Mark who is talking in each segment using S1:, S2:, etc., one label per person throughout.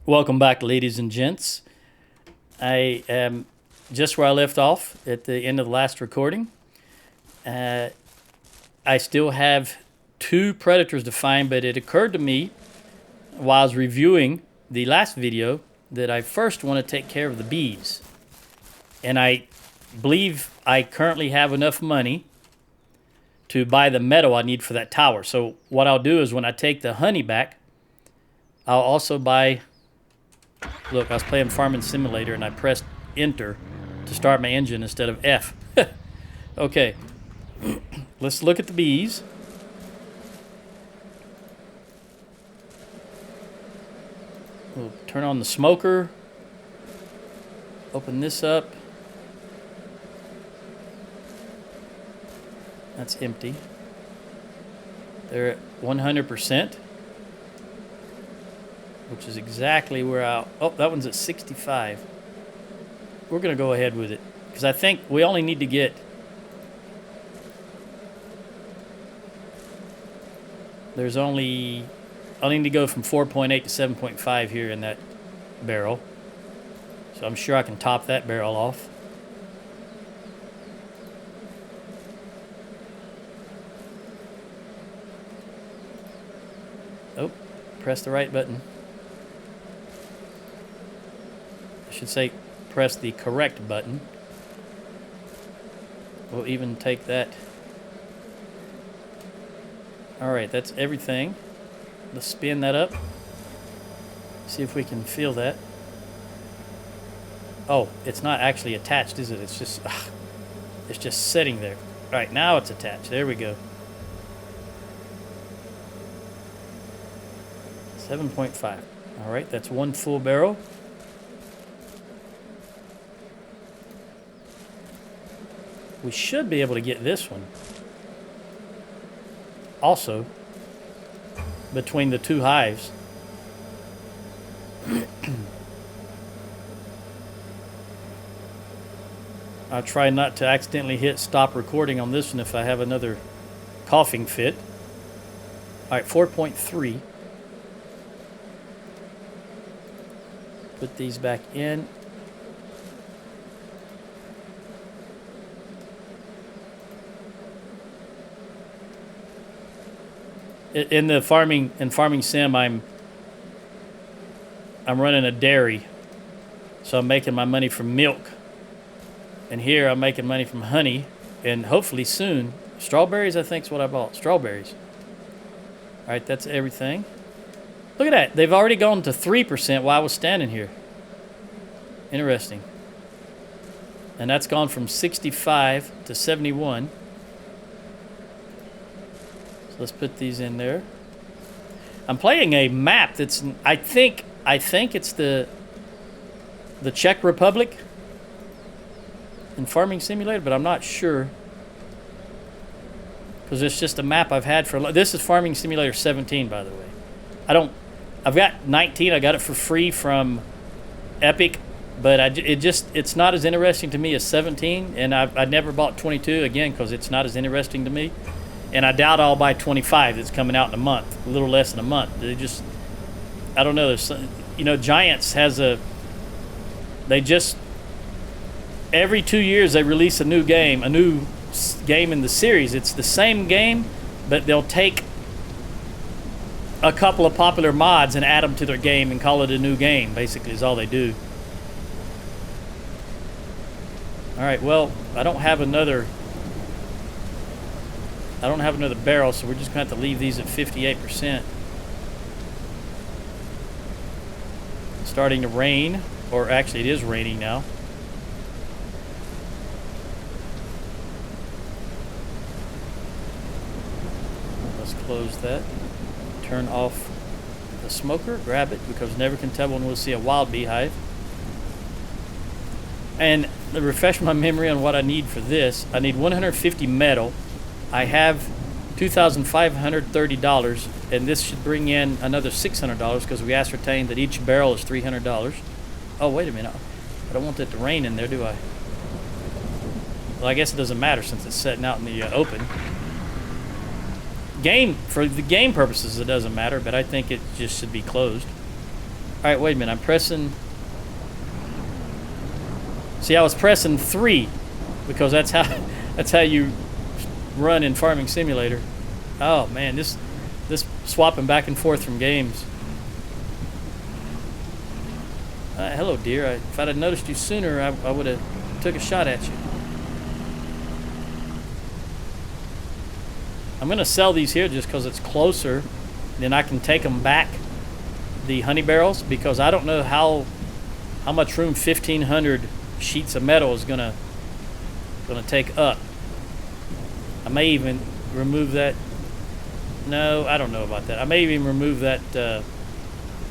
S1: Welcome back, ladies and gents. I am just where I left off at the end of the last recording. I still have 2 predators to find, but it occurred to me while I was reviewing the last video that I first want to take care of the bees. And I believe I currently have enough money to buy the metal I need for that tower. So what I'll do is when I take the honey back, I'll also buy... Look, I was playing Farming Simulator and I pressed enter to start my engine instead of F. Okay, let's look at the bees. We'll turn on the smoker. Open this up. That's empty. They're at 100%. Which is exactly where oh, that one's at 65. We're going to go ahead with it. Because I think we only need to get... There's only... I need to go from 4.8 to 7.5 here in that barrel. So I'm sure I can top that barrel off. Oh, press the right button. Should say press the correct button. We'll even take that. Alright, that's everything. Let's spin that up. See if we can feel that. Oh, it's not actually attached, is it? It's just sitting there. Alright, now it's attached. There we go. 7.5. Alright, that's 1 full barrel. We should be able to get this one also between the 2 hives. I'll try not to accidentally hit stop recording on this one if I have another coughing fit. All right, 4.3. Put these back in. In the farming sim, I'm running a dairy, so I'm making my money from milk, and here I'm making money from honey, and hopefully soon strawberries. I think is what I bought. Strawberries. All right, that's everything. Look at that. They've already gone to 3% while I was standing here. Interesting. And that's gone from 65 to 71. Let's put these in there. I'm playing a map that's I think it's the Czech Republic in Farming Simulator, but I'm not sure because it's just a map I've had for. This is Farming Simulator 17, by the way. I've got 19. I got it for free from Epic, but it's not as interesting to me as 17, and I never bought 22 again because it's not as interesting to me. And I doubt I'll buy 25 that's coming out in a month, a little less than a month. I don't know. There's, Giants has every 2 years they release a new game in the series. It's the same game, but they'll take a couple of popular mods and add them to their game and call it a new game, basically, is all they do. All right, well, I don't have another barrel, so we're just going to have to leave these at 58%. It's starting to rain, or actually it is raining now. Let's close that. Turn off the smoker, grab it, because never can tell when we'll see a wild beehive. And to refresh my memory on what I need for this, I need 150 metal. I have $2,530, and this should bring in another $600 because we ascertained that each barrel is $300. Oh, wait a minute. I don't want it to rain in there, do I? Well, I guess it doesn't matter since it's sitting out in the open. For the game purposes, it doesn't matter, but I think it just should be closed. All right, wait a minute. I'm pressing. See, I was pressing 3 because that's how you run in Farming Simulator. Oh man, this swapping back and forth from games. Hello, dear. If I'd have noticed you sooner, I would have took a shot at you. I'm going to sell these here just because it's closer. Then I can take them back, the honey barrels, because I don't know how much room 1,500 sheets of metal is going to take up. I may even remove that. No, I don't know about that. I may even remove that.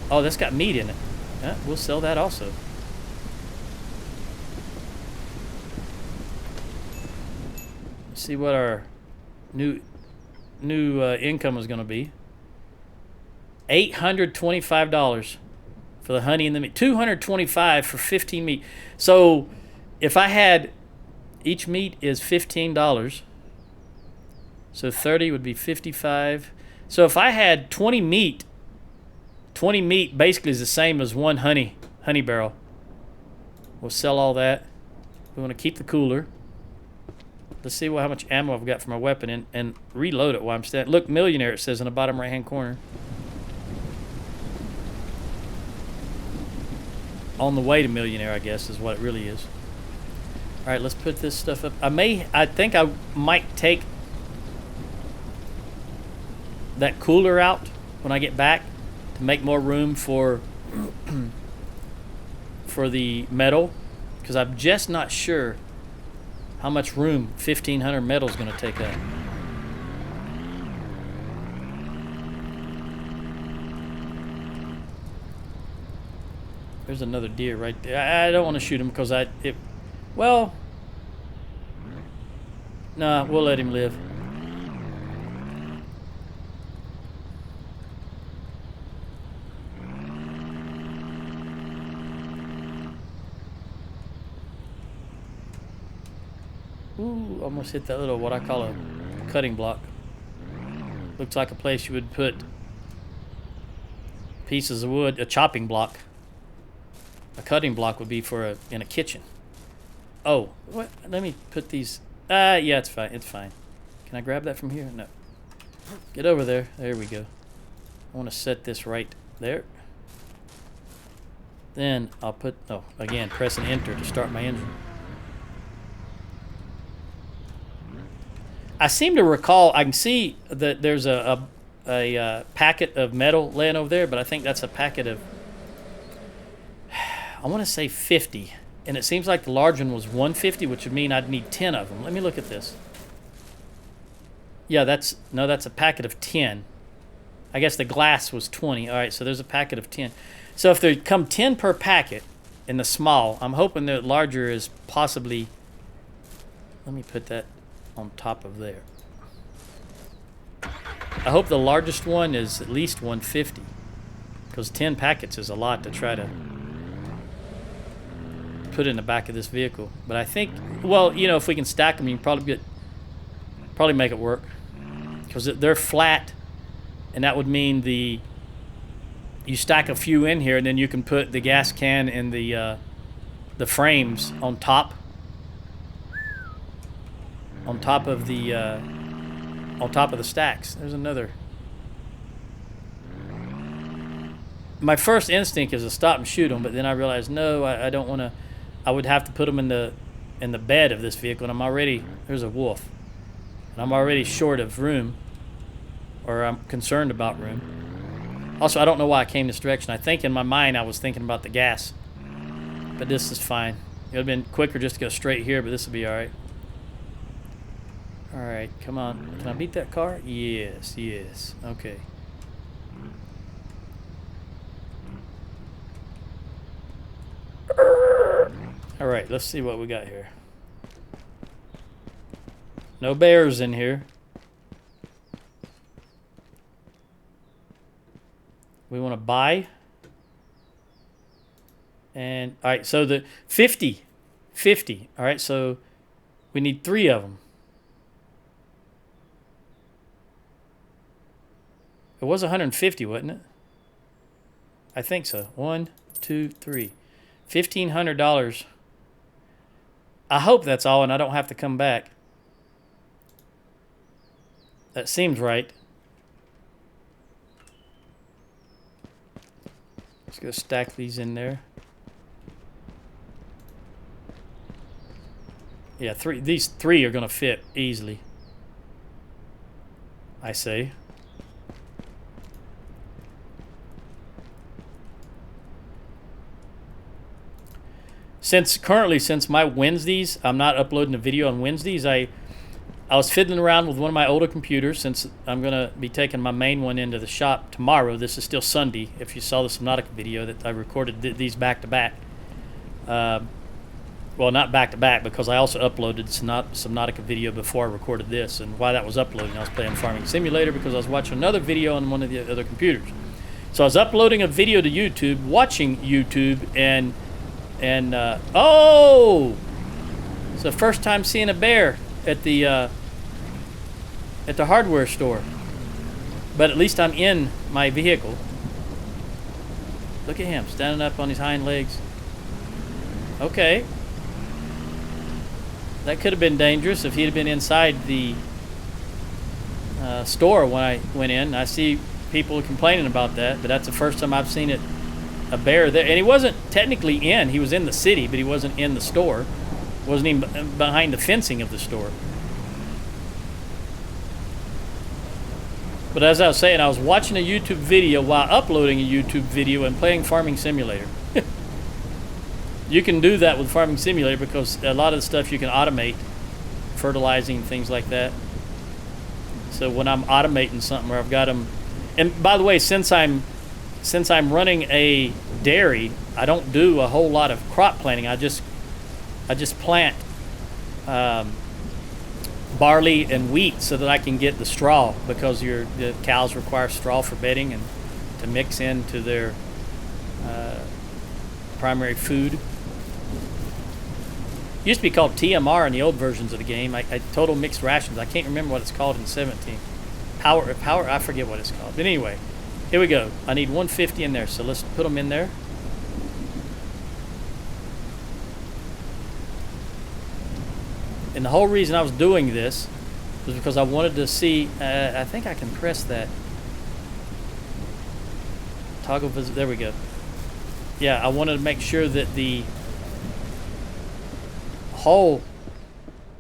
S1: Oh, that's got meat in it. We'll sell that also. Let's see what our new income is going to be. $825 for the honey and the meat. $225 for 15 meat. So if I had, each meat is $15. So 30 would be 55. So if I had 20 meat basically is the same as one honey barrel. We'll sell all that. We want to keep the cooler. Let's see how much ammo I've got for my weapon and reload it while I'm standing. Look, millionaire, it says in the bottom right hand corner. On the way to millionaire, I guess, is what it really is. All right, let's put this stuff up. I think I might take that cooler out when I get back to make more room for the metal, because I'm just not sure how much room 1,500 metal is going to take up. There's another deer right there. I don't want to shoot him because well, nah, we'll let him live. Ooh, almost hit that little, what I call a cutting block. Looks like a place you would put pieces of wood, a chopping block. A cutting block would be for in a kitchen. Oh, what? Let me put these. Yeah, it's fine. It's fine. Can I grab that from here? No. Get over there. There we go. I want to set this right there. Then I'll put, again, press and enter to start my engine. I seem to recall, I can see that there's a packet of metal laying over there, but I think that's a packet of, I want to say 50. And it seems like the large one was 150, which would mean I'd need 10 of them. Let me look at this. Yeah, that's a packet of 10. I guess the glass was 20. All right, so there's a packet of 10. So if there come 10 per packet in the small, I'm hoping the larger is possibly, let me put that on top of there. I hope the largest one is at least 150, because 10 packets is a lot to try to put in the back of this vehicle. But I think, well, if we can stack them, you can probably make it work, because they're flat, and that would mean you stack a few in here, and then you can put the gas can and the frames on top of the stacks. There's another. My first instinct is to stop and shoot them, but then I realized no, I don't want to. I would have to put them in the bed of this vehicle, and there's a wolf, and I'm already short of room, or I'm concerned about room. Also, I don't know why I came this direction. I think in my mind I was thinking about the gas, but this is fine. It would have been quicker just to go straight here, but this will be all right. All right, come on. Can I beat that car? Yes. Okay. All right, let's see what we got here. No bears in here. We want to buy. And, all right, so the 50. All right, so we need 3 of them. It was 150, wasn't it? I think so. 1, 2, 3. $1,500. I hope that's all and I don't have to come back. That seems right. Let's go stack these in there. Yeah, these three are going to fit easily, I say. Since my Wednesdays, I'm not uploading a video on Wednesdays, I was fiddling around with one of my older computers since I'm going to be taking my main one into the shop tomorrow. This is still Sunday. If you saw the Subnautica video that I recorded these back to back. Well, not back to back because I also uploaded Subnautica video before I recorded this. And while that was uploading, I was playing Farming Simulator because I was watching another video on one of the other computers. So I was uploading a video to YouTube, watching YouTube, and oh, it's the first time seeing a bear at the hardware store. But at least I'm in my vehicle. Look at him standing up on his hind legs. Okay. That could have been dangerous if he'd have been inside the store when I went in. I see people complaining about that, but that's the first time I've seen a bear there. And he wasn't technically in. He was in the city, but he wasn't in the store. Wasn't even behind the fencing of the store. But as I was saying, I was watching a YouTube video while uploading a YouTube video and playing Farming Simulator. You can do that with Farming Simulator because a lot of the stuff you can automate, fertilizing, things like that. So when I'm automating something where I've got them, and by the way, since I'm running a dairy, I don't do a whole lot of crop planting. I just plant barley and wheat so that I can get the straw because the cows require straw for bedding and to mix into their primary food. It used to be called TMR in the old versions of the game. I total mixed rations. I can't remember what it's called in 17. Power. I forget what it's called. But anyway, here we go. I need 150 in there, so let's put them in there. And the whole reason I was doing this was because I wanted to see. I think I can press that. Toggle visit. There we go. Yeah, I wanted to make sure that the whole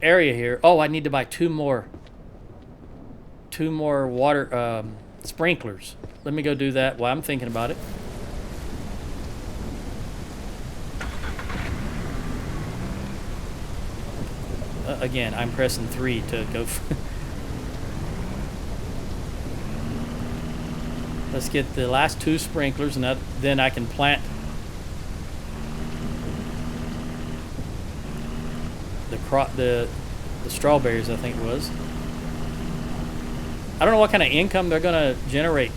S1: area here. Oh, I need to buy two more water sprinklers. Let me go do that while I'm thinking about it. Again, I'm pressing 3 to go. Let's get the last 2 sprinklers, and then I can plant the strawberries, I think it was. I don't know what kind of income they're going to generate.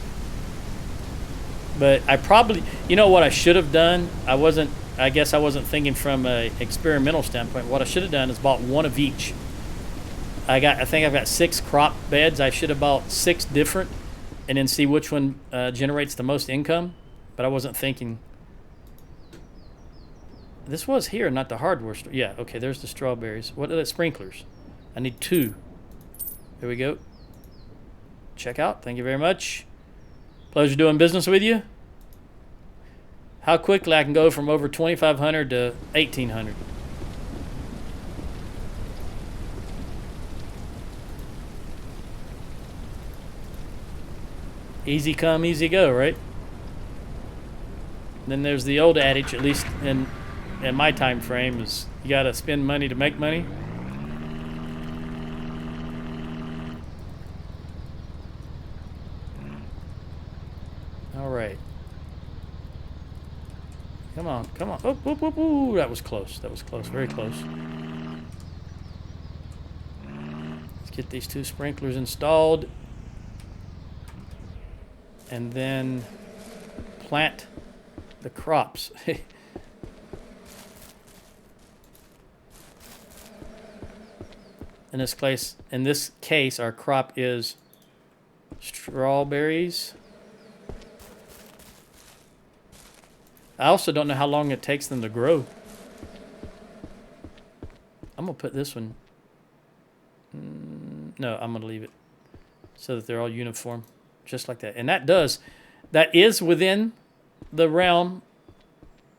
S1: But I probably, you know what I should have done? I guess I wasn't thinking from an experimental standpoint. What I should have done is bought one of each. I think I've got 6 crop beds. I should have bought 6 different and then see which one generates the most income. But I wasn't thinking. This was here, not the hardware store. Yeah, okay, there's the strawberries. What are the sprinklers? I need 2. There we go. Check out. Thank you very much. Pleasure doing business with you. How quickly I can go from over 2,500 to 1,800. Easy come, easy go, right? Then there's the old adage, at least in my time frame, is you got to spend money to make money. All right. Come on, come on. Oh, whoop, whoop, whoop. That was close. That was close. Very close. Let's get these 2 sprinklers installed. And then plant the crops. In this case, our crop is strawberries. I also don't know how long it takes them to grow. I'm going to put this one. No, I'm going to leave it so that they're all uniform, just like that. And that is within the realm,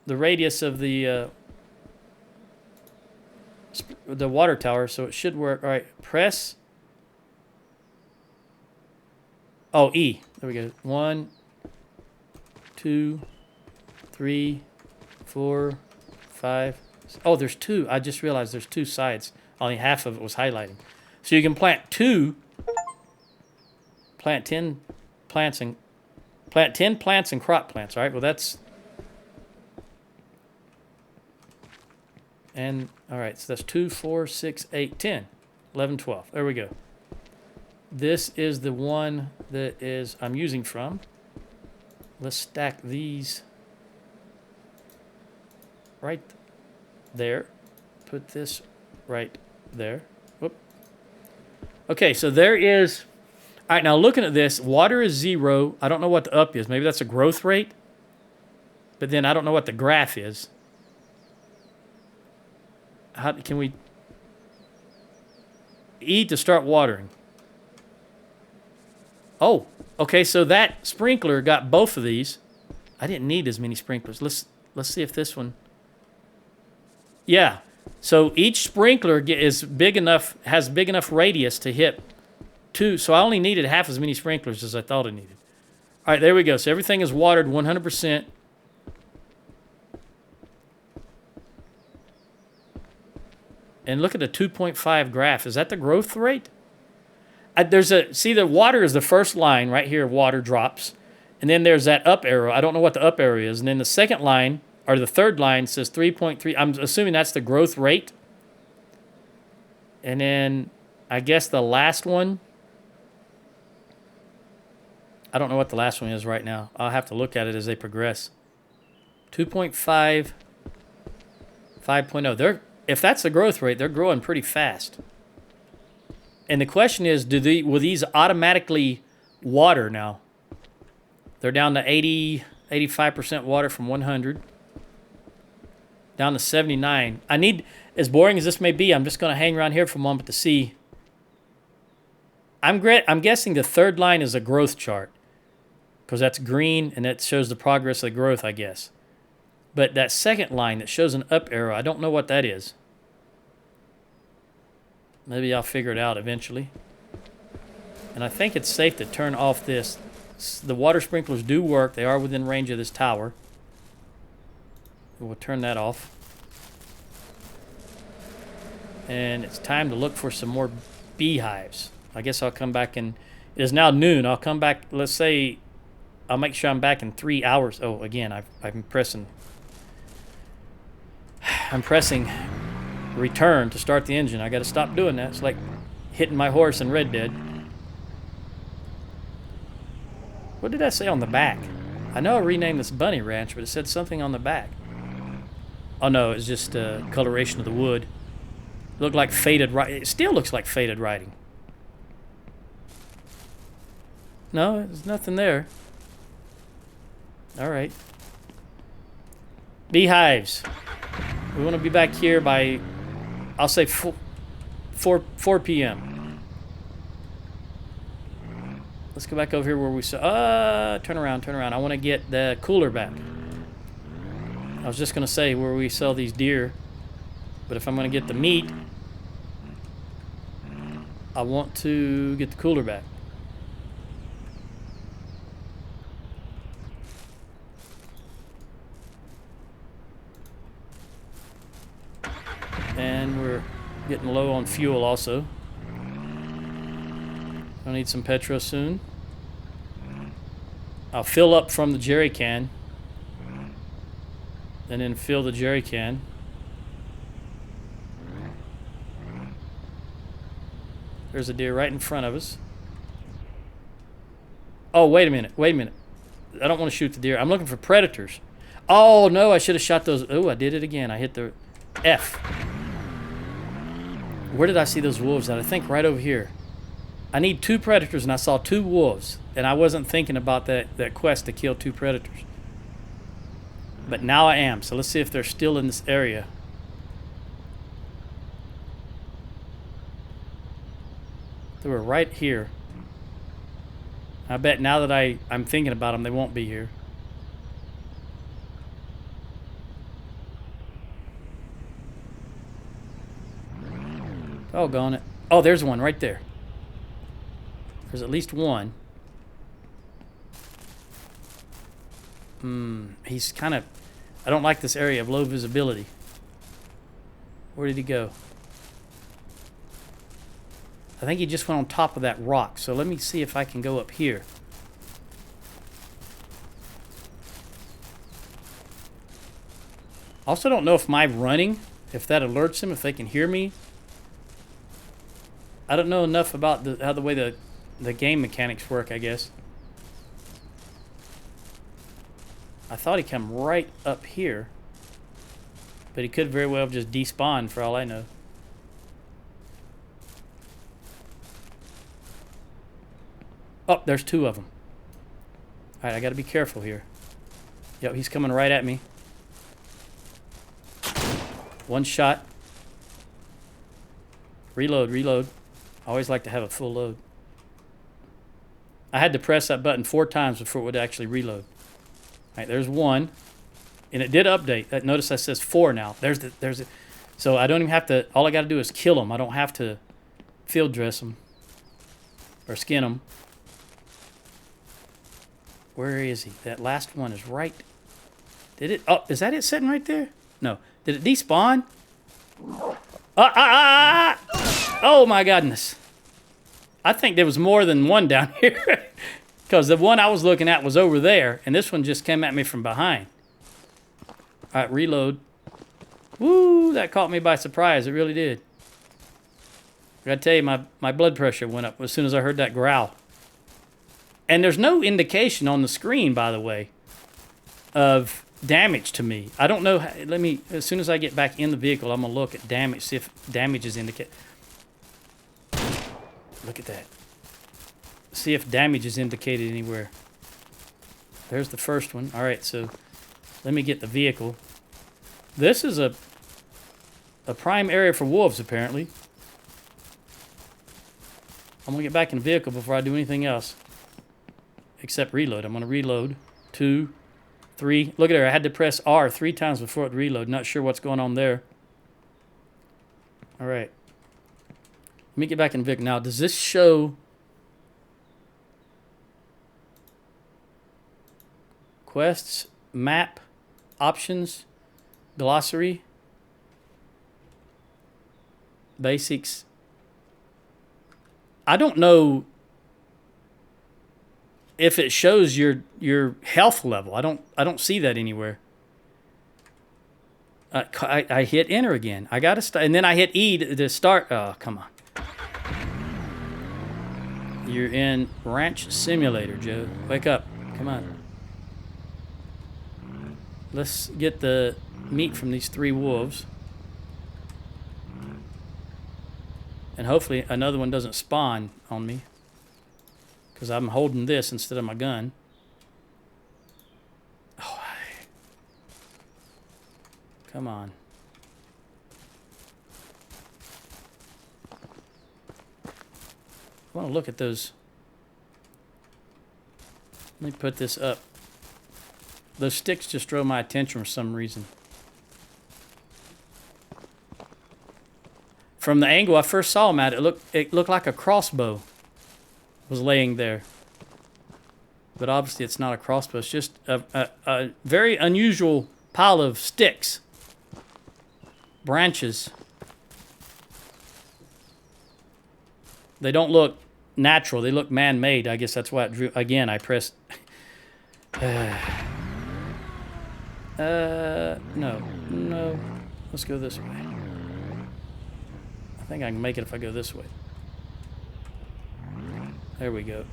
S1: the radius of the water tower, so it should work. All right, press. Oh, E. There we go. 1, 2, 3, 4, 5. Oh, there's 2. I just realized there's 2 sides. Only half of it was highlighting. So you can plant 10 plants and crop plants. All right. Well, that's. And all right, so that's 2, 4, 6, 8, 10, 11, 12. There we go. This is the one that I'm using from. Let's stack these right there. Put this right there. Whoop. Okay, so there is. All right, now looking at this, water is 0. I don't know what the up is. Maybe that's a growth rate. But then I don't know what the graph is. How can we E to start watering? Oh, okay, so that sprinkler got both of these. I didn't need as many sprinklers. Let's see if this one. Yeah. So each sprinkler has big enough radius to hit 2. So I only needed half as many sprinklers as I thought I needed. All right, there we go. So everything is watered 100%. And look at the 2.5 graph. Is that the growth rate? See, the water is the first line right here. Water drops. And then there's that up arrow. I don't know what the up arrow is. And then the second line, or the third line, says 3.3. I'm assuming that's the growth rate. And then I guess the last one, I don't know what the last one is right now. I'll have to look at it as they progress. 2.5, 5.0. If that's the growth rate, they're growing pretty fast. And the question is, will these automatically water now? They're down to 85% water from 100. Down to 79. I need, as boring as this may be, I'm just going to hang around here for a moment to see. I'm guessing the third line is a growth chart. Because that's green, and that shows the progress of the growth, I guess. But that second line that shows an up arrow, I don't know what that is. Maybe I'll figure it out eventually. And I think it's safe to turn off this. The water sprinklers do work. They are within range of this tower. We'll turn that off. And it's time to look for some more beehives. I guess I'll come back and... It is now noon. I'll come back, let's say... I'll make sure I'm back in 3 hours. Oh, again, I'm pressing return to start the engine. I got to stop doing that. It's like hitting my horse in Red Dead. What did I say on the back? I know I renamed this Bunny Ranch, but it said something on the back. Oh, no, it's just coloration of the wood. It looked like faded writing. It still looks like faded writing. No, there's nothing there. All right. Beehives. We want to be back here by, I'll say 4 p.m. Let's go back over here where we saw. Turn around. I want to get the cooler back. I was just going to say where we sell these deer. But if I'm going to get the meat, I want to get the cooler back. And we're getting low on fuel also. I'll need some petrol soon. I'll fill up from the jerry can. And then fill the jerry can. There's a deer right in front of us. Oh, wait a minute. I don't want to shoot the deer. I'm looking for predators. Oh, no, I should have shot those. Oh, I did it again. I hit the F. Where did I see those wolves at? I think right over here. I need 2 predators, and I saw 2 wolves. And I wasn't thinking about that quest to kill 2 predators. But now I am. So let's see if they're still in this area. They were right here. I bet now that I'm thinking about them, they won't be here. Doggone it. Oh, there's one right there. There's at least one. He's kind of... I don't like this area of low visibility. Where did he go? I think he just went on top of that rock. So let me see if I can go up here. Also don't know if my running, if that alerts them, if they can hear me. I don't know enough about how the way the game mechanics work, I guess. I thought he come right up here. But he could very well have just despawned for all I know. Oh, there's two of them. Alright, I gotta be careful here. Yep, he's coming right at me. One shot. Reload, reload. I always like to have a full load. I had to press that button 4 times before it would actually reload. Alright, there's one. And it did update. Notice that says 4 now. There's it. So I don't even have to... All I got to do is kill them. I don't have to field dress them. Or skin them. Where is he? That last one is right... Did it... Oh, is that it sitting right there? No. Did it despawn? Oh my goodness. I think there was more than one down here. Because the one I was looking at was over there. And this one just came at me from behind. Alright, reload. Woo, that caught me by surprise. It really did. I gotta tell you, my blood pressure went up as soon as I heard that growl. And there's no indication on the screen, by the way, of damage to me. I don't know. Let me, as soon as I get back in the vehicle, I'm gonna look at damage, see if damage is indicated. Look at that. See if damage is indicated anywhere. There's the first one. Alright, so let me get the vehicle. This is a prime area for wolves, apparently. I'm going to get back in the vehicle before I do anything else. Except reload. I'm going to reload. 2, 3. Look at there. I had to press R 3 times before it reload. Not sure what's going on there. Alright. Let me get back in the vehicle. Now, does this show... Quests, map, options, glossary, basics. I don't know if it shows your health level. I don't see that anywhere. I hit enter again. I gotta start, and then I hit E to start. Oh, come on. You're in Ranch Simulator, Joe. Wake up. Come on. Let's get the meat from these 3 wolves. And hopefully another one doesn't spawn on me. Because I'm holding this instead of my gun. Oh, come on. I want to look at those. Let me put this up. Those sticks just drew my attention for some reason. From the angle I first saw them at, it looked like a crossbow was laying there. But obviously it's not a crossbow. It's just a very unusual pile of sticks. Branches. They don't look natural. They look man-made. I guess that's why it drew. Again, I pressed... No. Let's go this way. I think I can make it if I go this way. There we go.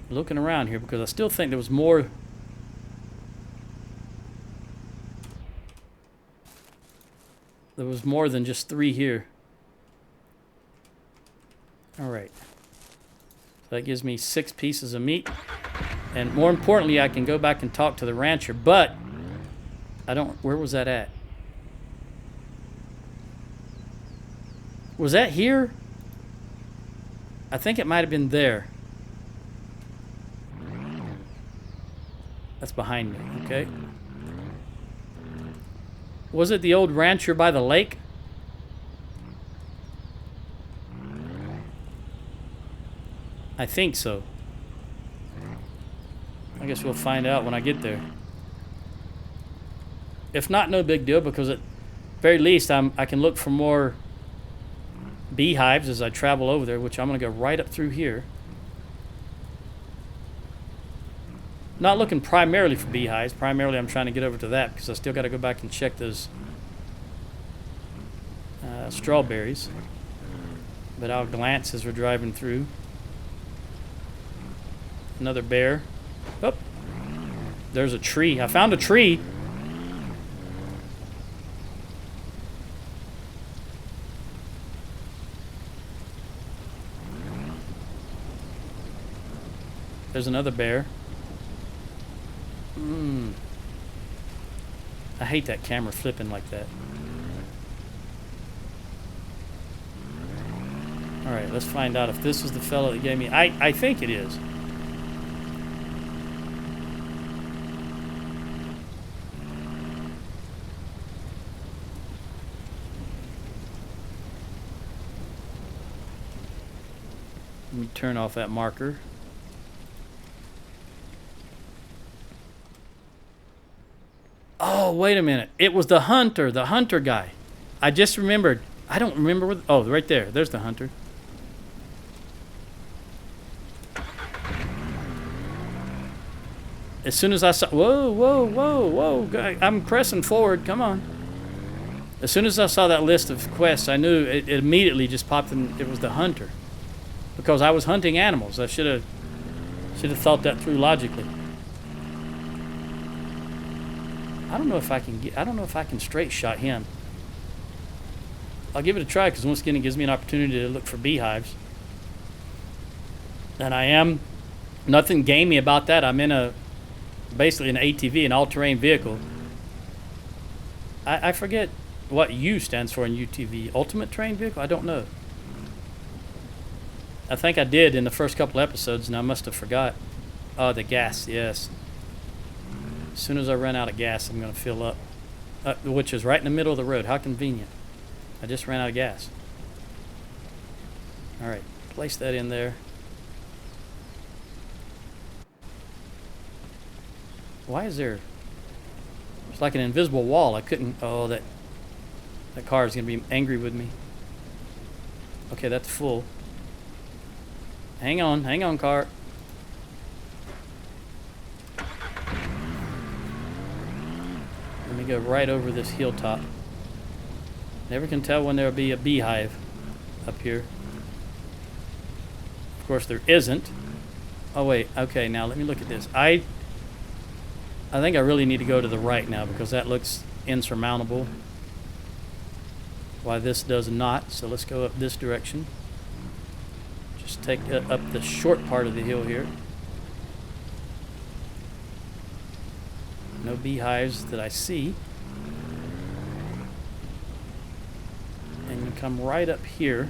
S1: Looking around here because I still think there was more. There was more than just 3 here. All right. that gives me 6 pieces of meat. And more importantly, I can go back and talk to the rancher, but I don't... Where was that at? Was that here? I think it might have been there. That's behind me, okay. Was it the old rancher by the lake? I think so. I guess we'll find out when I get there. If not, no big deal, because at very least I can look for more beehives as I travel over there, which I'm going to go right up through here. Not looking primarily for beehives. Primarily I'm trying to get over to that because I still got to go back and check those strawberries. But I'll glance as we're driving through. Another bear. Oh, there's a tree. I found a tree. There's another bear. I hate that camera flipping like that. Alright, let's find out if this is the fellow that gave me... I think it is. Let me turn off that marker. Oh, wait a minute. It was the hunter guy. I just remembered. I don't remember where... Oh, right there. There's the hunter. As soon as I saw... Whoa, whoa, whoa, whoa. I'm pressing forward. Come on. As soon as I saw that list of quests, I knew it immediately just popped in. It was the hunter. Because I was hunting animals. I should have thought that through logically. I don't know if I can straight shot him. I'll give it a try because once again it gives me an opportunity to look for beehives. And I am nothing gamey about that. I'm in basically an ATV, an all-terrain vehicle. I forget what U stands for in UTV. Ultimate terrain vehicle? I don't know. I think I did in the first couple episodes and I must have forgot. Oh, the gas, yes. As soon as I run out of gas, I'm going to fill up. Which is right in the middle of the road. How convenient. I just ran out of gas. Alright, place that in there. Why is there... It's like an invisible wall. I couldn't... Oh, that car is going to be angry with me. Okay, that's full. Hang on, car. Let me go right over this hilltop. Never can tell when there'll be a beehive up here. Of course, there isn't. Oh, wait. Okay, now let me look at this. I think I really need to go to the right now because that looks insurmountable. Why this does not. So let's go up this direction. Just take up the short part of the hill here. No beehives that I see. And you come right up here.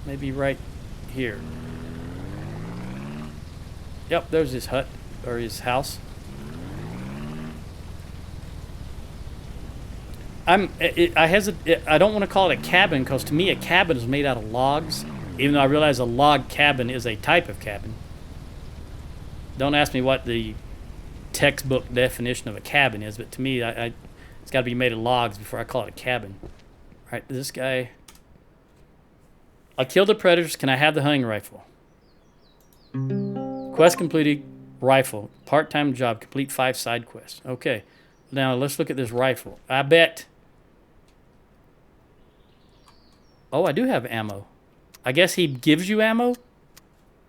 S1: Maybe right here. Yep, there's his hut, or his house. I don't want to call it a cabin, because to me a cabin is made out of logs, even though I realize a log cabin is a type of cabin. Don't ask me what the textbook definition of a cabin is, but to me, it's got to be made of logs before I call it a cabin. All right, this guy... I killed the predators. Can I have the hunting rifle? Quest completed. Rifle. Part-time job. Complete 5 side quests. Okay. Now, let's look at this rifle. I bet... Oh, I do have ammo. I guess he gives you ammo?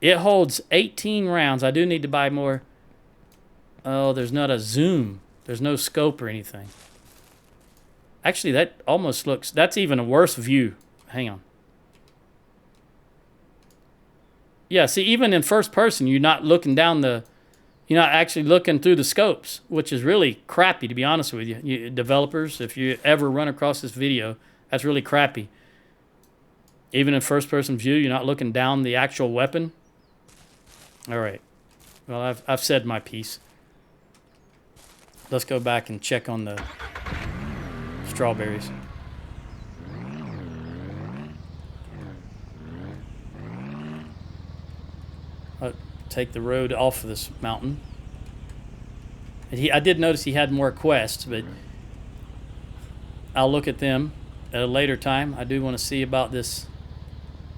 S1: It holds 18 rounds. I do need to buy more. Oh, there's not a zoom. There's no scope or anything. Actually, that almost looks... That's even a worse view. Hang on. Yeah, see, even in first person, you're not looking down the, you're not actually looking through the scopes, which is really crappy, to be honest with you. Developers, if you ever run across this video, that's really crappy. Even in first person view, you're not looking down the actual weapon. All right. Well, I've said my piece. Let's go back and check on the strawberries. I'll take the road off of this mountain. I did notice he had more quests, but I'll look at them at a later time. I do want to see about this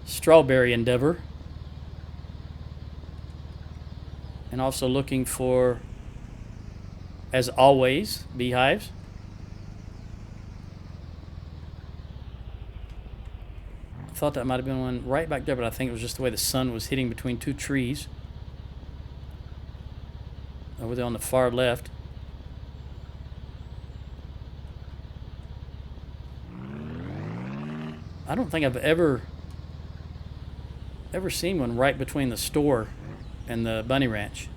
S1: strawberry endeavor. And also looking for, as always, beehives. I thought that might have been one right back there, but I think it was just the way the sun was hitting between two trees. Over there on the far left. I don't think I've ever seen one right between the store and the bunny ranch.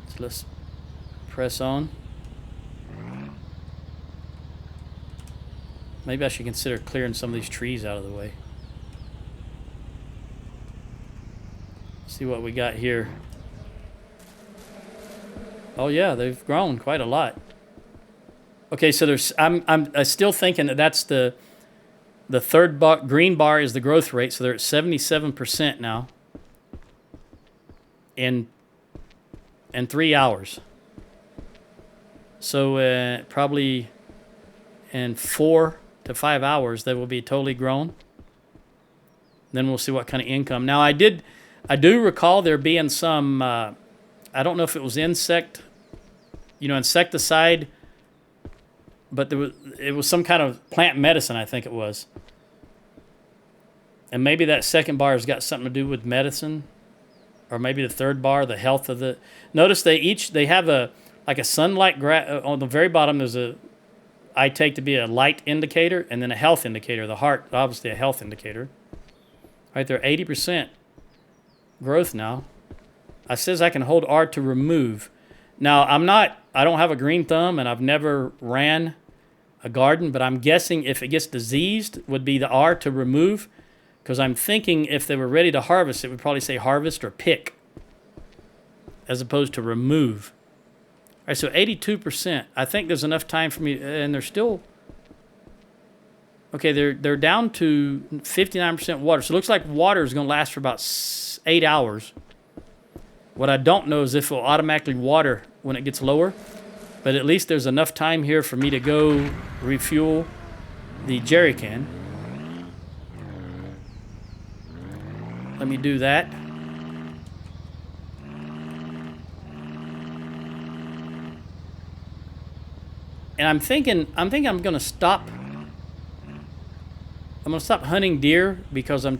S1: So let's press on. Maybe I should consider clearing some of these trees out of the way. See what we got here. Oh yeah, they've grown quite a lot. Okay, so there's I'm still thinking that that's the third green bar is the growth rate, so they're at 77% now in 3 hours. So probably in 4 to 5 hours they will be totally grown. Then we'll see what kind of income. Now I do recall there being some I don't know if it was insecticide, but it was some kind of plant medicine, I think it was. And maybe that second bar has got something to do with medicine, or maybe the third bar, the health of the. Notice they have a sunlight on the very bottom. There's I take to be a light indicator, and then a health indicator. The heart, obviously, a health indicator. Right there, 80% growth now. I says I can hold R to remove. Now I don't have a green thumb, and I've never ran a garden, but I'm guessing if it gets diseased would be the R to remove, because I'm thinking if they were ready to harvest, it would probably say harvest or pick, as opposed to remove. All right, so 82%. I think there's enough time for me, and they're still, okay, they're down to 59% water. So it looks like water is going to last for about 8 hours. What I don't know is if it will automatically water when it gets lower, but at least there's enough time here for me to go refuel the jerry can. Let me do that. And I'm thinking I'm going to stop. I'm going to stop hunting deer because I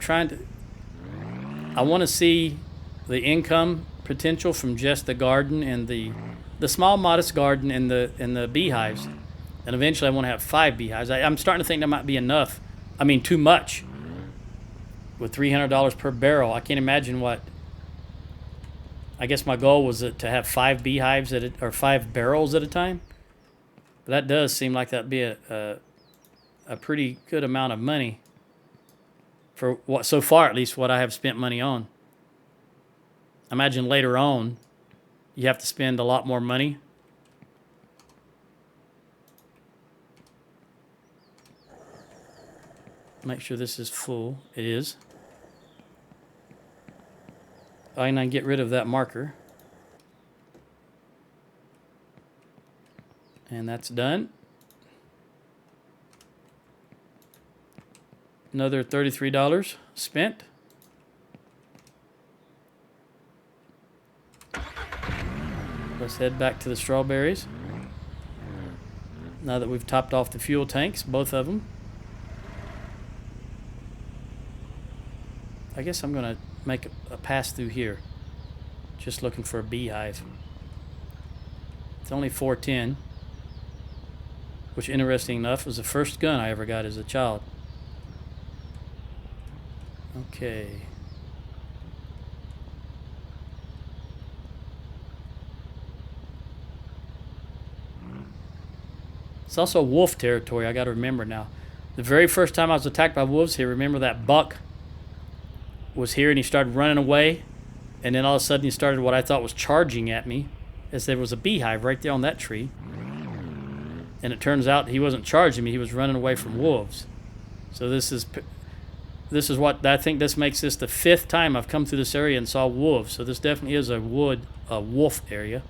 S1: want to see the income potential from just the garden and the small modest garden and the beehives. And eventually I want to have 5 beehives. I'm starting to think that might be enough. I mean, too much. With $300 per barrel, I can't imagine what. I guess my goal was to have 5 beehives or 5 barrels at a time. But that does seem like that'd be a pretty good amount of money for what, so far at least, what I have spent money on. I imagine later on you have to spend a lot more money. Make sure this is full. It is. I can get rid of that marker. And that's done. Another $33 spent. Let's head back to the strawberries. Now that we've topped off the fuel tanks, both of them. I guess I'm going to make a pass through here. Just looking for a beehive. It's only 410. Which, interesting enough, was the first gun I ever got as a child. Okay. It's also wolf territory, I got to remember now. The very first time I was attacked by wolves here, remember that buck was here and he started running away, and then all of a sudden he started what I thought was charging at me, as there was a beehive right there on that tree. And it turns out he wasn't charging me, he was running away from wolves. So this is what I think this makes this the 5th time I've come through this area and saw wolves. So this definitely is a wolf area.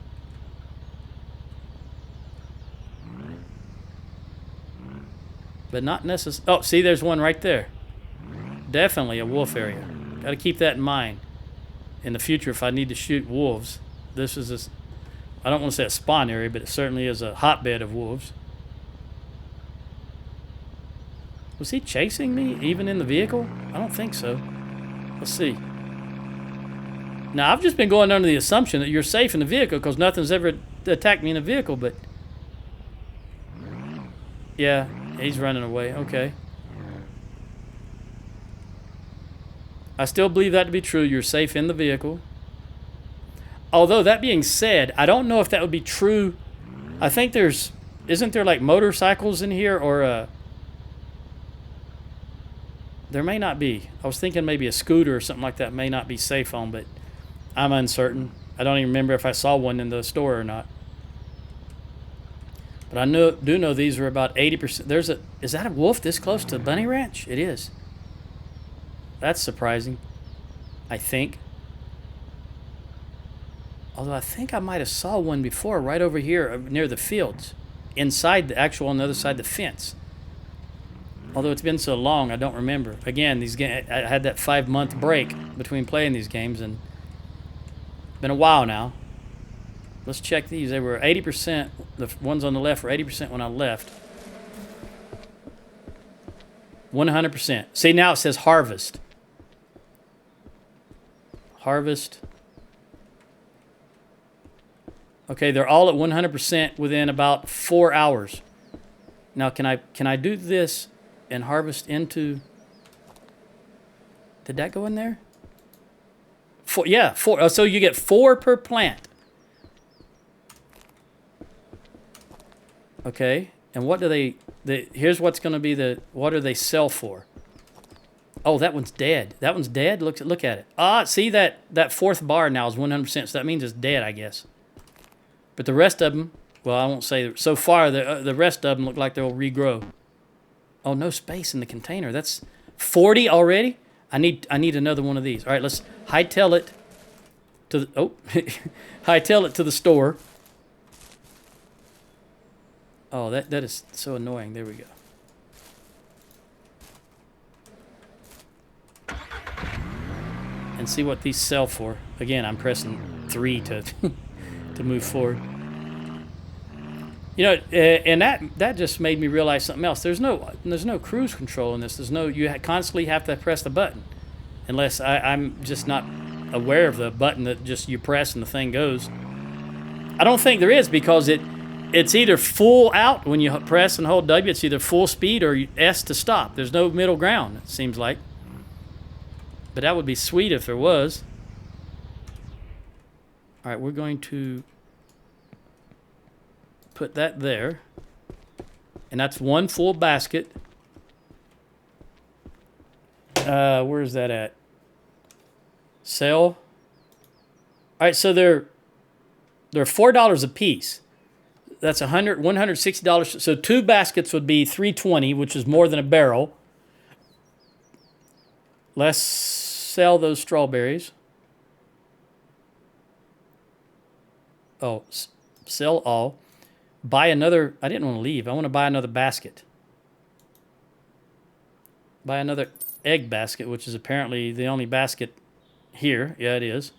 S1: But not necessarily. Oh, see, there's one right there. Definitely a wolf area. Got to keep that in mind. In the future, if I need to shoot wolves, this is I don't want to say a spawn area, but it certainly is a hotbed of wolves. Was he chasing me even in the vehicle? I don't think so. Let's see. Now, I've just been going under the assumption that you're safe in the vehicle because nothing's ever attacked me in a vehicle, but... yeah, he's running away. Okay. I still believe that to be true. You're safe in the vehicle. Although, that being said, I don't know if that would be true. I think isn't there like motorcycles in here or there may not be. I was thinking maybe a scooter or something like that may not be safe on, but I'm uncertain. I don't even remember if I saw one in the store or not. But I do know these are about 80%. Is that a wolf this close to Bunny Ranch? It is. That's surprising, I think. Although I think I might have saw one before right over here near the fields, inside on the other side of the fence. Although it's been so long, I don't remember. Again, I had that 5-month break between playing these games, and it's been a while now. Let's check these. They were 80%. The ones on the left were 80% when I left. 100%. See, now it says harvest. Harvest. Okay, they're all at 100% within about 4 hours. Now, can I do this and harvest into... Did that go in there? 4. Yeah, 4. Oh, so you get 4 per plant. Okay, and what do here's what's going to be what do they sell for? Oh, that one's dead. That one's dead? Look at it. Ah, see that 4th bar now is 100%, so that means it's dead, I guess. But the rest of them, well, I won't say, so far the rest of them look like they'll regrow. Oh, no space in the container. That's 40 already? I need another one of these. All right, let's hightail it to hightail it to the store. Oh, that is so annoying. There we go. And see what these sell for. Again, I'm pressing 3 to to move forward. You know, and that just made me realize something else. There's no cruise control in this. You constantly have to press the button, unless I'm just not aware of the button that just you press and the thing goes. I don't think there is, because it's either full out when you press and hold W. It's either full speed or S to stop. There's no middle ground, it seems like. But that would be sweet if there was. All right, we're going to put that there. And that's 1 full basket. Where is that at? Sell. All right, so they're $4 a piece. That's $160. So 2 baskets would be $3.20, which is more than a barrel. Let's sell those strawberries. Oh, sell all. Buy another. I didn't want to leave. I want to buy another basket. Buy another egg basket, which is apparently the only basket here. Yeah, it is.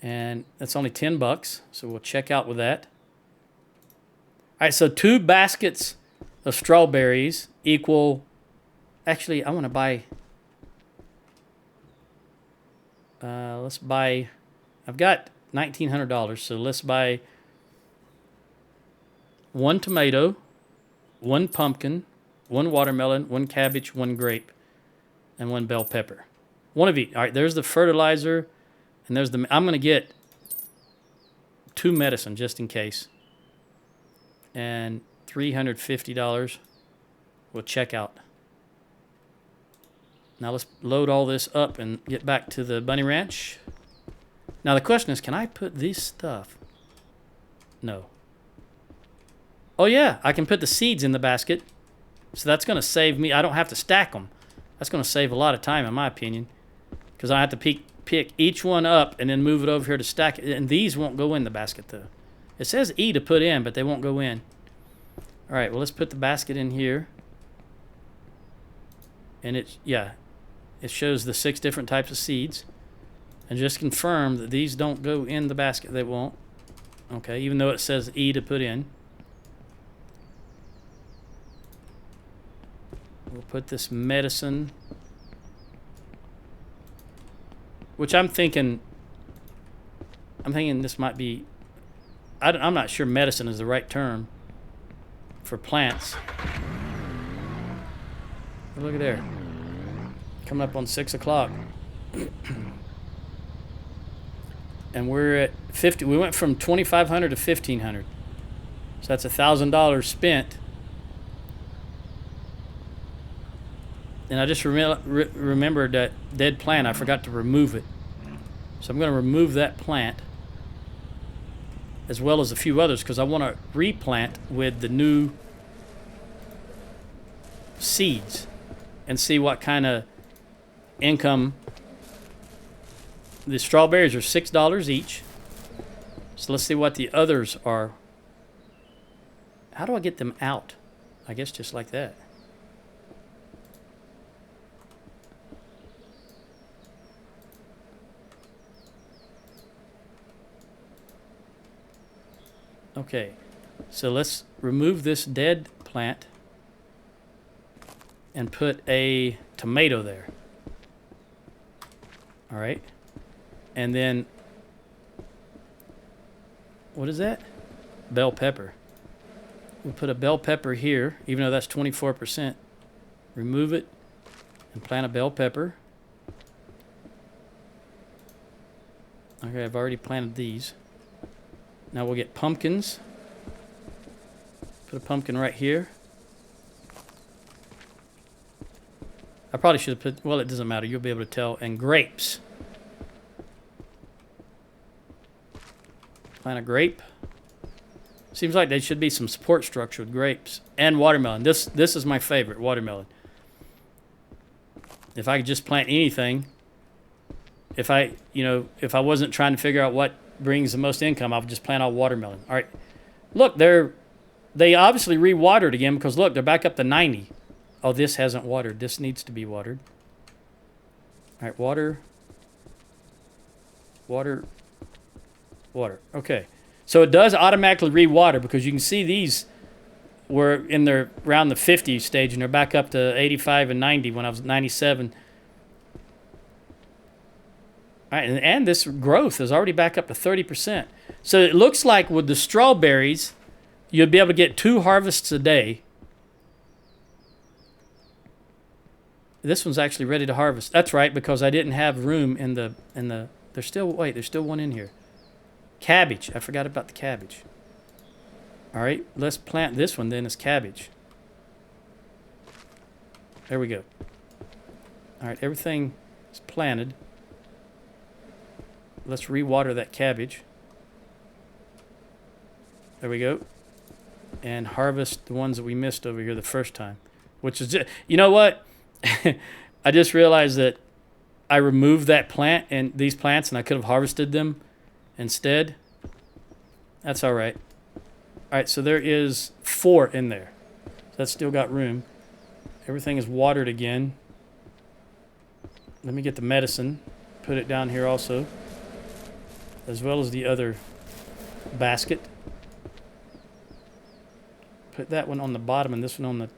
S1: And that's only $10, so we'll check out with that. All right, so 2 baskets of strawberries equal... Actually, I want to buy... let's buy... I've got $1,900, so let's buy 1 tomato, 1 pumpkin, 1 watermelon, 1 cabbage, 1 grape. and 1 bell pepper. One of each. All right, there's the fertilizer, and there's the... I'm going to get 2 medicine just in case. And $350 will check out. Now let's load all this up and get back to the bunny ranch. Now the question is, can I put this stuff? No. Oh yeah, I can put the seeds in the basket. So that's going to save me. I don't have to stack them. That's going to save a lot of time in my opinion. Because I have to pick each one up and then move it over here to stack it. And these won't go in the basket though. It says E to put in, but they won't go in. All right, well let's put the basket in here. And it shows the 6 different types of seeds. And just confirm that these don't go in the basket. They won't. Okay, even though it says E to put in. We'll put this medicine, which I'm thinking this might be, I'm not sure medicine is the right term for plants. But look at there. Coming up on 6 o'clock. And we're at 50. We went from 2,500 to 1,500. So that's $1,000 spent. And I just remembered that dead plant. I forgot to remove it. So I'm going to remove that plant as well as a few others because I want to replant with the new seeds and see what kind of income. The strawberries are $6 each. So let's see what the others are. How do I get them out? I guess just like that. Okay, so let's remove this dead plant and put a tomato there. All right. And then, what is that? Bell pepper. We'll put a bell pepper here, even though that's 24%. Remove it and plant a bell pepper. Okay, I've already planted these. Now we'll get pumpkins. Put a pumpkin right here. I probably should have put, well, it doesn't matter. You'll be able to tell. And grapes. Plant a grape. Seems like there should be some support structure with grapes and watermelon. This is my favorite, watermelon. If I could just plant anything, if I wasn't trying to figure out what brings the most income, I would just plant all watermelon. All right, look, they obviously re-watered again because look, they're back up to 90. Oh, this hasn't watered. This needs to be watered. All right, water. Okay, so it does automatically re-water because you can see these were in their around the 50 stage and they're back up to 85 and 90 when I was 97. All right, and this growth is already back up to 30%. So it looks like with the strawberries, you'll be able to get 2 harvests a day. This one's actually ready to harvest. That's right, because I didn't have room in the. There's still one in here. Cabbage. I forgot about the cabbage. All right, let's plant this one then as cabbage. There we go. All right, everything is planted. Let's re-water that cabbage. There we go. And harvest the ones that we missed over here the first time. Which is, you know what? I just realized that I removed that plant and these plants and I could have harvested them instead. That's all right. All right, so there is 4 in there. So that's still got room. Everything is watered again. Let me get the medicine. Put it down here also. As well as the other basket. Put that one on the bottom and this one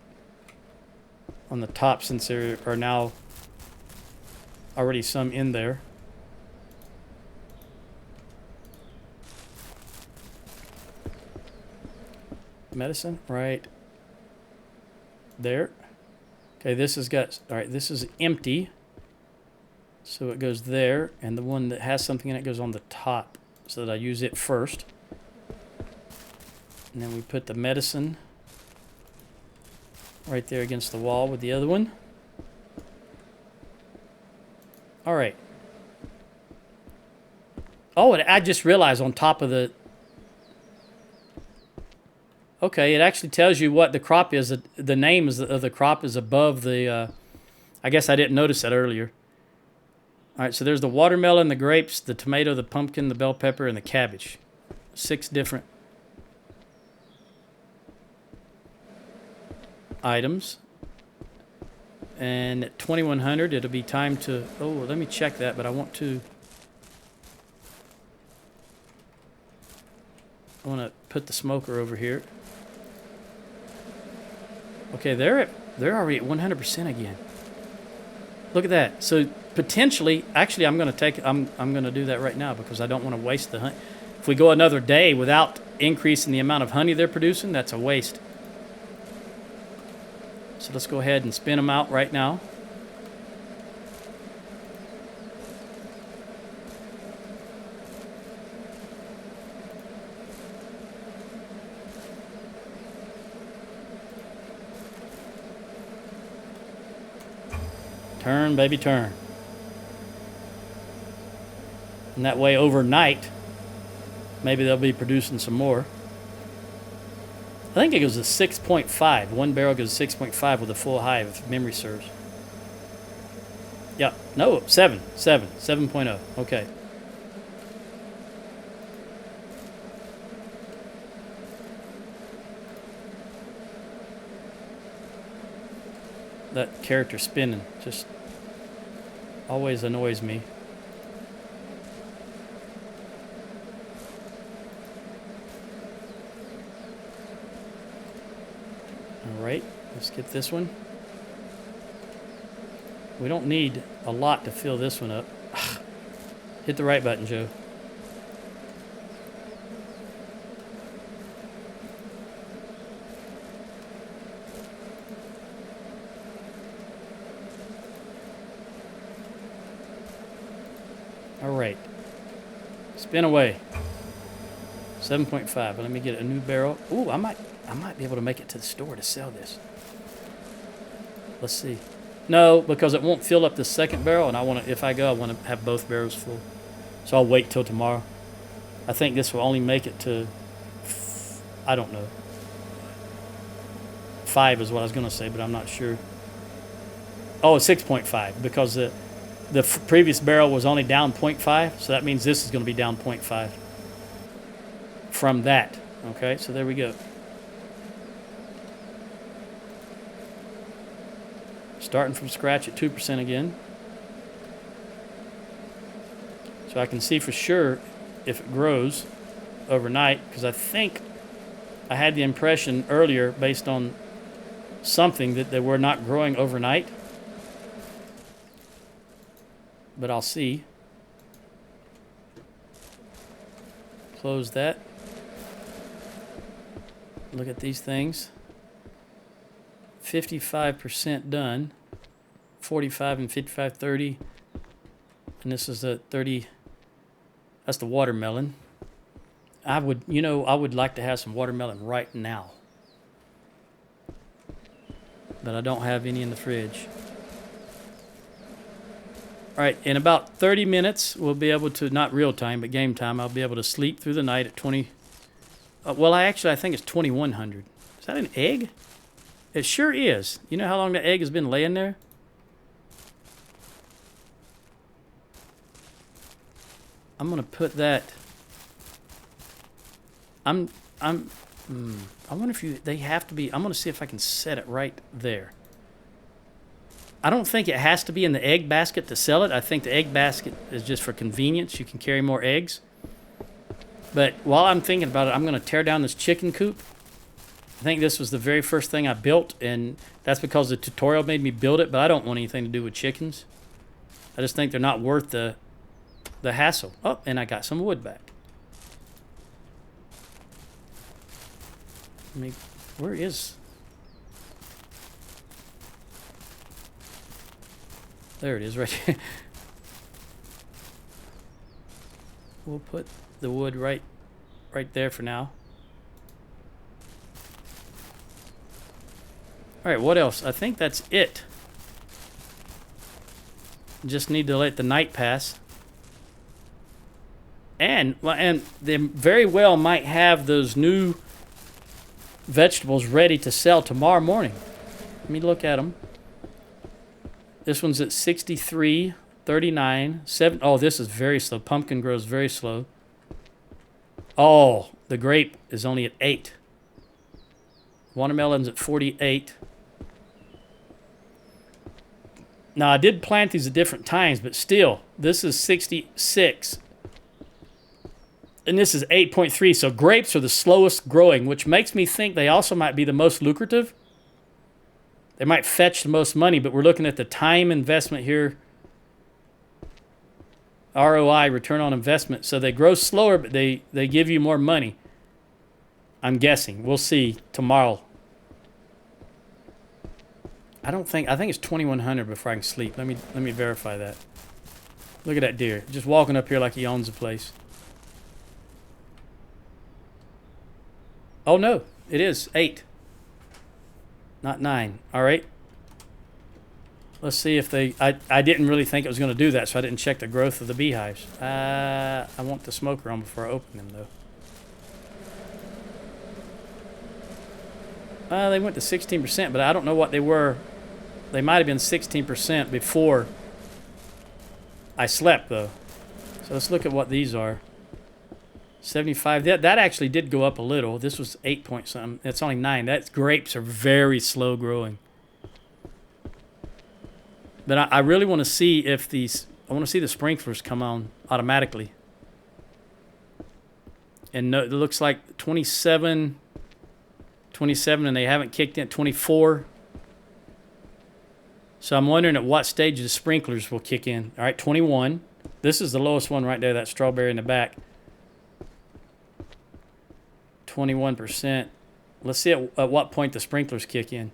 S1: on the top since there are now already some in there. Medicine right there. Okay, this has got, all right, this is empty. So it goes there, and the one that has something in it goes on the top, so that I use it first. And then we put the medicine right there against the wall with the other one. All right. Oh, and I just realized on top of the... Okay, it actually tells you what the crop is. The name of the crop is above the... I guess I didn't notice that earlier. All right, so there's the watermelon, the grapes, the tomato, the pumpkin, the bell pepper, and the cabbage. 6 different items. And at 2100, it'll be time to... Oh, let me check that, but I want to put the smoker over here. Okay, they're already at 100% again. Look at that. So potentially, actually, I'm going to do that right now because I don't want to waste the honey. If we go another day without increasing the amount of honey they're producing, that's a waste. So let's go ahead and spin them out right now. Turn, baby, turn. And that way overnight, maybe they'll be producing some more. I think it goes to 6.5. One barrel goes to 6.5 with a full hive, if memory serves. Yeah, no, 7.0. Okay. That character spinning just always annoys me. All right, let's get this one. We don't need a lot to fill this one up. Hit the right button, Joe. All right, spin away. 7.5. But let me get a new barrel. Ooh, I might be able to make it to the store to sell this. Let's see. No, because it won't fill up the second barrel, and if I go, I want to have both barrels full. So I'll wait till tomorrow. I think this will only make it to, I don't know. 5 is what I was going to say, but I'm not sure. Oh, 6.5, because the previous barrel was only down 0.5, so that means this is going to be down 0.5 from that. Okay, so there we go. Starting from scratch at 2% again. So I can see for sure if it grows overnight, because I think I had the impression earlier, based on something, that they were not growing overnight. But I'll see. Close that. Look at these things. 55% done. 45 and 55, 30. And this is the 30. That's the watermelon. I would like to have some watermelon right now. But I don't have any in the fridge. All right, in about 30 minutes, we'll be able to, not real time, but game time, I'll be able to sleep through the night at 20. Well, I think it's 2100. Is that an egg? It sure is. You know how long the egg has been laying there? I'm going to put that. I wonder if they have to be, I'm going to see if I can set it right there. I don't think it has to be in the egg basket to sell it. I think the egg basket is just for convenience. You can carry more eggs. But while I'm thinking about it, I'm going to tear down this chicken coop. I think this was the very first thing I built, and that's because the tutorial made me build it, but I don't want anything to do with chickens. I just think they're not worth the hassle. Oh, and I got some wood back. Where is... There it is right here. We'll put the wood right there for now. All right, what else? I think that's it. Just need to let the night pass. And they very well might have those new vegetables ready to sell tomorrow morning. Let me look at them. This one's at 63, 39, 7. Oh, this is very slow. Pumpkin grows very slow. Oh, the grape is only at 8. Watermelon's at 48. Now, I did plant these at different times, but still, this is 66. And this is 8.3, so grapes are the slowest growing, which makes me think they also might be the most lucrative. They might fetch the most money, but we're looking at the time investment here. ROI, return on investment. So they grow slower, but they give you more money. I'm guessing. We'll see tomorrow. I think it's 2100 before I can sleep. Let me verify that. Look at that deer. Just walking up here like he owns the place. Oh no, it is 8. Not 9. All right. Let's see if they... I didn't really think it was going to do that, so I didn't check the growth of the beehives. I want the smoker on before I open them, though. They went to 16%, but I don't know what they were. They might have been 16% before I slept, though. So let's look at what these are. 75. That actually did go up a little. This was 8 point something. It's only 9. That grapes are very slow growing. But I really want to see if these... I want to see the sprinklers come on automatically. And no, it looks like 27, and they haven't kicked in. 24. So I'm wondering at what stage the sprinklers will kick in. All right, 21. This is the lowest one right there, that strawberry in the back. 21%. Let's see at what point the sprinklers kick in.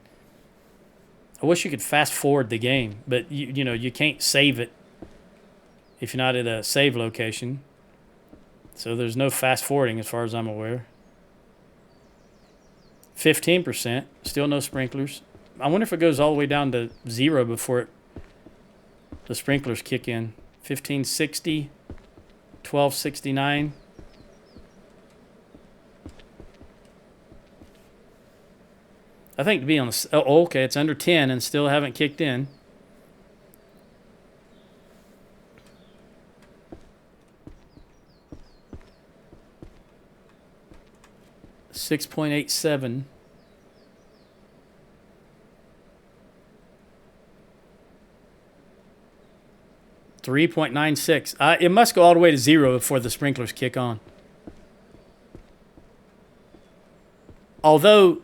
S1: I wish you could fast forward the game, but you know you can't save it if you're not at a save location. So there's no fast forwarding as far as I'm aware. 15%, still no sprinklers. I wonder if it goes all the way down to 0 before the sprinklers kick in. 1560, 1269. I think to be on the... Oh, okay, it's under 10 and still haven't kicked in. $6.87. $3.96. It must go all the way to 0 before the sprinklers kick on. Although...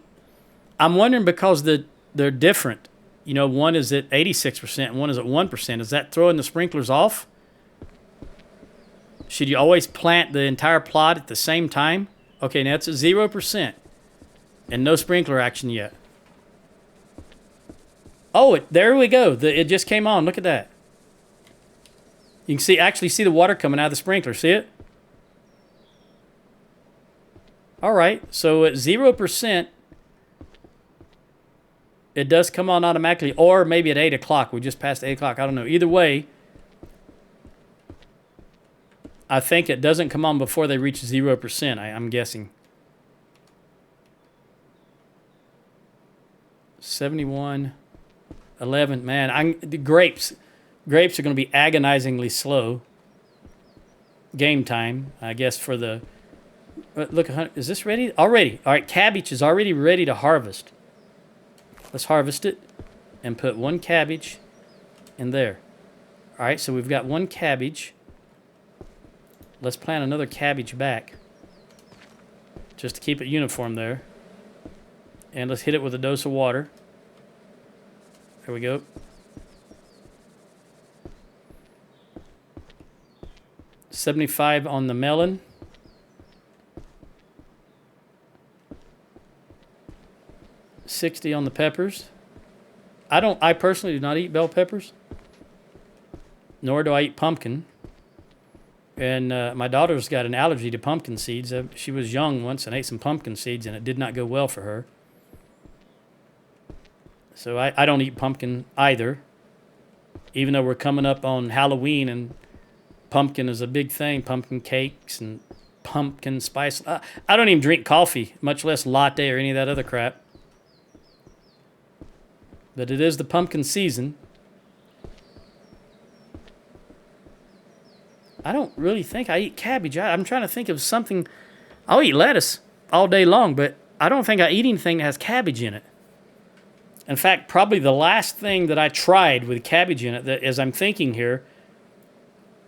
S1: I'm wondering because they're different. You know, one is at 86% and one is at 1%. Is that throwing the sprinklers off? Should you always plant the entire plot at the same time? Okay, now it's at 0% and no sprinkler action yet. Oh, there we go. It just came on. Look at that. You can actually see the water coming out of the sprinkler. See it? All right, so at 0%, it does come on automatically, or maybe at 8 o'clock. We just passed 8 o'clock. I don't know. Either way, I think it doesn't come on before they reach 0%, I'm guessing. 71, 11. Man, the grapes are going to be agonizingly slow. Game time, I guess, for the... Look, is this ready? Already. All right, cabbage is already ready to harvest. Let's harvest it and put one cabbage in there. All right, so we've got one cabbage. Let's plant another cabbage back just to keep it uniform there. And let's hit it with a dose of water. There we go. $75 on the melon. $60 on the peppers. I personally do not eat bell peppers. nor do I eat pumpkin. And my daughter's got an allergy to pumpkin seeds. She was young once and ate some pumpkin seeds, and it did not go well for her. So I don't eat pumpkin either, even though we're coming up on Halloween and pumpkin is a big thing, pumpkin cakes and pumpkin spice. I don't even drink coffee, much less latte or any of that other crap. But it is the pumpkin season. I don't really think I eat cabbage. I'm trying to think of something. I'll eat lettuce all day long, but I don't think I eat anything that has cabbage in it. In fact, probably the last thing that I tried with cabbage in it, that, as I'm thinking here,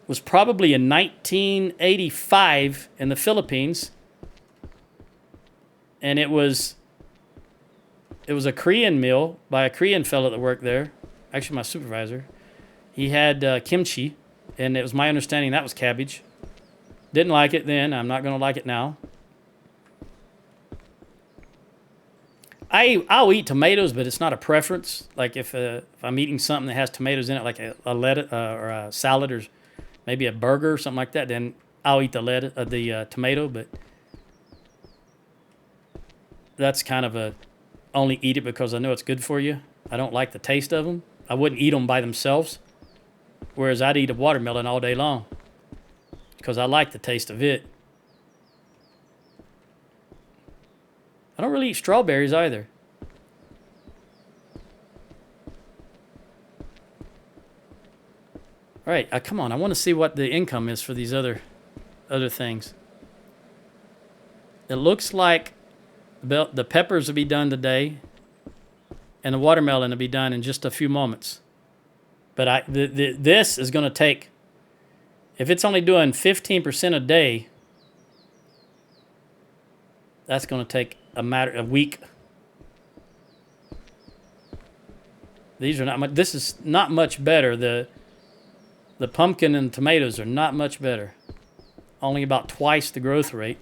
S1: was probably in 1985 in the Philippines. And it was a Korean meal by a Korean fellow that worked there. Actually, my supervisor. He had kimchi, and it was my understanding that was cabbage. Didn't like it then. I'm not going to like it now. I'll eat tomatoes, but it's not a preference. Like if I'm eating something that has tomatoes in it, like a lettuce or a salad or maybe a burger or something like that, then I'll eat the tomato. But that's kind of a only eat it because I know it's good for you. I don't like the taste of them. I wouldn't eat them by themselves. Whereas I'd eat a watermelon all day long because I like the taste of it. I don't really eat strawberries either. All right, come on. I want to see what the income is for these other things. It looks like the peppers will be done today, and the watermelon will be done in just a few moments. But this is going to take, if it's only doing 15% a day, that's going to take a week. These are not much. This is not much better. The pumpkin and tomatoes are not much better. Only about twice the growth rate.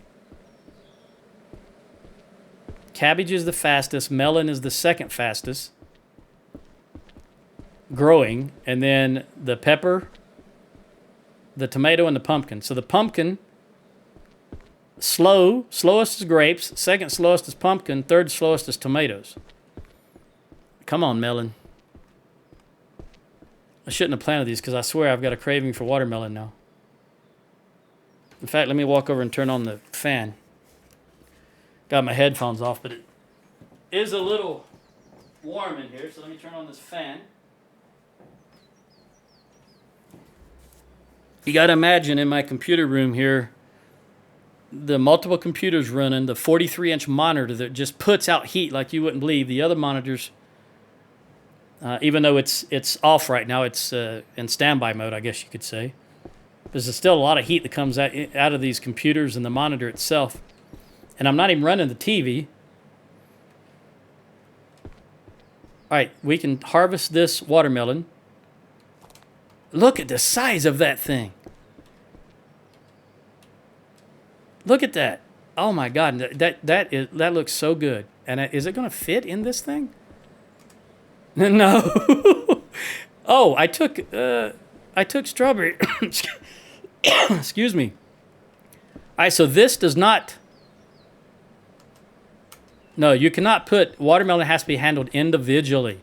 S1: Cabbage is the fastest. Melon is the second fastest growing. And then the pepper, the tomato, and the pumpkin. So the pumpkin, slowest is grapes, second slowest is pumpkin, third slowest is tomatoes. Come on, melon. I shouldn't have planted these because I swear I've got a craving for watermelon now. In fact, let me walk over and turn on the fan. Got my headphones off, but it is a little warm in here, so let me turn on this fan. You got to imagine in my computer room here, the multiple computers running, the 43-inch monitor that just puts out heat like you wouldn't believe. The other monitors, even though it's off right now, it's in standby mode, I guess you could say. There's still a lot of heat that comes out of these computers and the monitor itself. And I'm not even running the TV. All right, we can harvest this watermelon. Look at the size of that thing. Look at that. Oh my God, that looks so good. And is it going to fit in this thing? No. Oh, I took strawberry. Excuse me. All right, so this does not. No, you cannot put watermelon. Has to be handled individually.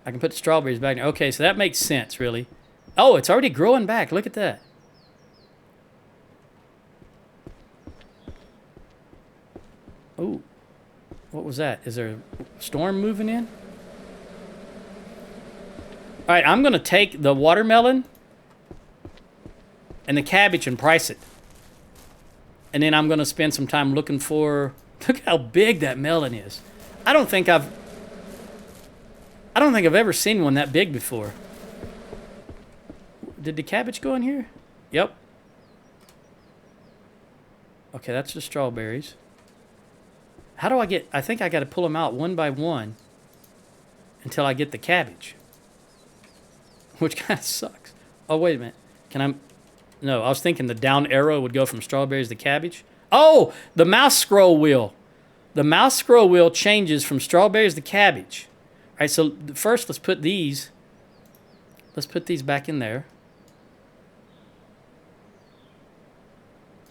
S1: I can put the strawberries back there. Okay, so that makes sense, really. Oh, it's already growing back. Look at that. Oh, what was that? Is there a storm moving in? All right, I'm going to take the watermelon and the cabbage and price it. And then I'm going to spend some time looking for... Look how big that melon is. I don't think I've ever seen one that big before. Did the cabbage go in here? Yep. Okay, that's the strawberries. How do I get... I think I got to pull them out one by one until I get the cabbage. Which kind of sucks. Oh, wait a minute. Can I... No, I was thinking the down arrow would go from strawberries to cabbage. Oh, the mouse scroll wheel. The mouse scroll wheel changes from strawberries to cabbage. All right, so first let's put these Let's put these back in there.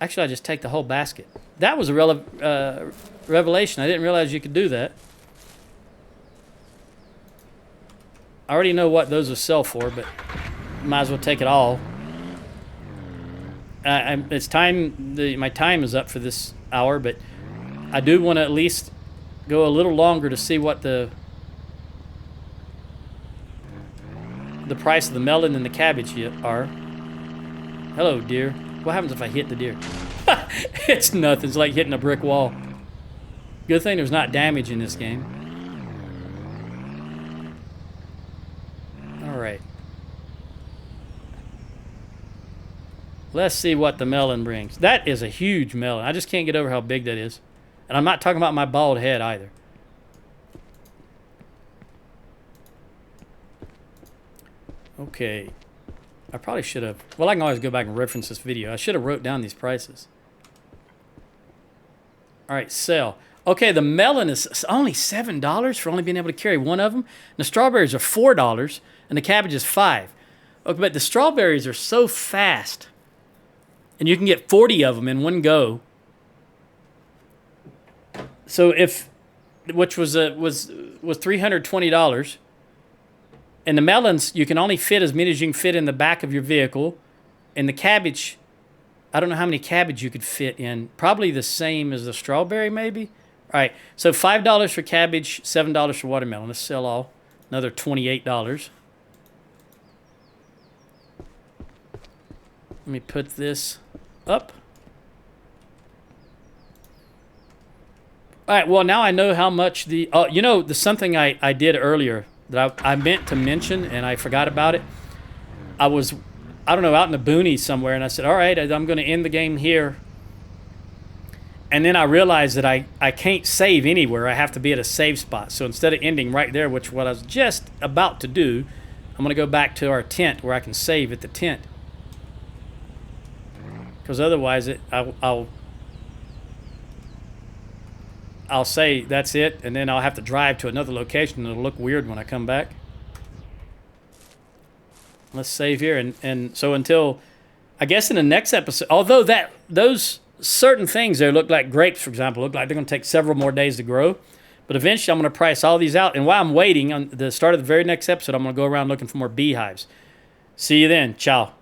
S1: Actually, I just take the whole basket. That was a revelation. I didn't realize you could do that. I already know what those will sell for, but might as well take it all. It's time. My time is up for this hour, but I do want to at least go a little longer to see what the price of the melon and the cabbage are. Hello, deer. What happens if I hit the deer? It's nothing. It's like hitting a brick wall. Good thing there's not damage in this game. All right. Let's see what the melon brings. That is a huge melon. I just can't get over how big that is. And I'm not talking about my bald head either. Okay. I probably should have... Well, I can always go back and reference this video. I should have wrote down these prices. All right, sell. Okay, the melon is only $7 for only being able to carry one of them. And the strawberries are $4, and the cabbage is $5. Okay, but the strawberries are so fast, and you can get 40 of them in one go. So which was $320. And the melons, you can only fit as many as you can fit in the back of your vehicle. And the cabbage, I don't know how many cabbage you could fit in. Probably the same as the strawberry, maybe. All right, so $5 for cabbage, $7 for watermelon. Let's sell all. Another $28. Let me put this up. All right, well, now I know how much the... there's something I did earlier that I meant to mention, and I forgot about it. I was, out in the boonies somewhere, and I said, all right, I'm going to end the game here. And then I realized that I can't save anywhere. I have to be at a save spot. So instead of ending right there, which what I was just about to do, I'm going to go back to our tent where I can save at the tent. Because otherwise, I'll say that's it, and then I'll have to drive to another location, and it'll look weird when I come back. Let's save here, and so until, I guess in the next episode, although those certain things there look like grapes, for example, look like they're going to take several more days to grow, but eventually I'm going to price all these out, and while I'm waiting on the start of the very next episode, I'm going to go around looking for more beehives. See you then. Ciao.